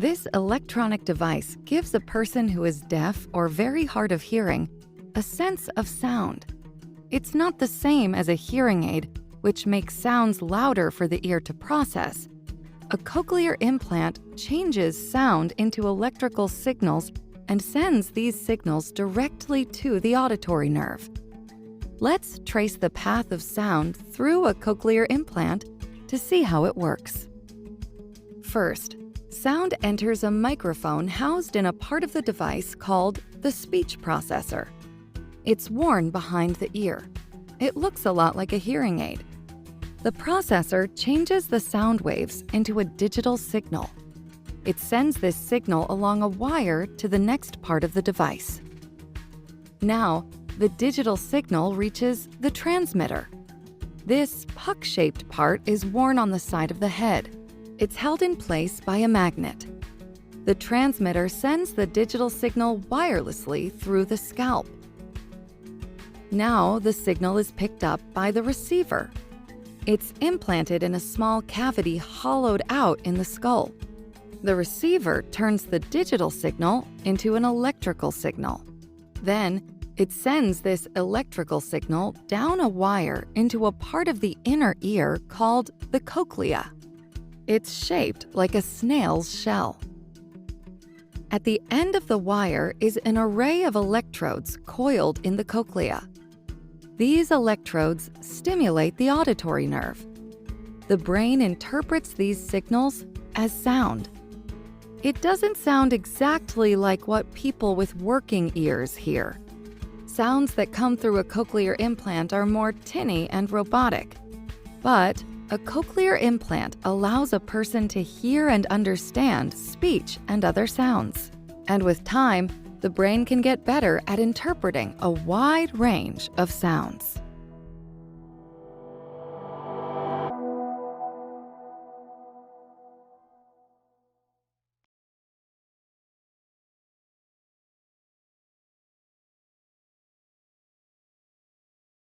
This electronic device gives a person who is deaf or very hard of hearing a sense of sound. It's not the same as a hearing aid, which makes sounds louder for the ear to process. A cochlear implant changes sound into electrical signals and sends these signals directly to the auditory nerve. Let's trace the path of sound through a cochlear implant to see how it works. First, sound enters a microphone housed in a part of the device called the speech processor. It's worn behind the ear. It looks a lot like a hearing aid. The processor changes the sound waves into a digital signal. It sends this signal along a wire to the next part of the device. Now, the digital signal reaches the transmitter. This puck-shaped part is worn on the side of the head. It's held in place by a magnet. The transmitter sends the digital signal wirelessly through the scalp. Now the signal is picked up by the receiver. It's implanted in a small cavity hollowed out in the skull. The receiver turns the digital signal into an electrical signal. Then, it sends this electrical signal down a wire into a part of the inner ear called the cochlea. It's shaped like a snail's shell. At the end of the wire is an array of electrodes coiled in the cochlea. These electrodes stimulate the auditory nerve. The brain interprets these signals as sound. It doesn't sound exactly like what people with working ears hear. Sounds that come through a cochlear implant are more tinny and robotic. But a cochlear implant allows a person to hear and understand speech and other sounds. And with time, the brain can get better at interpreting a wide range of sounds.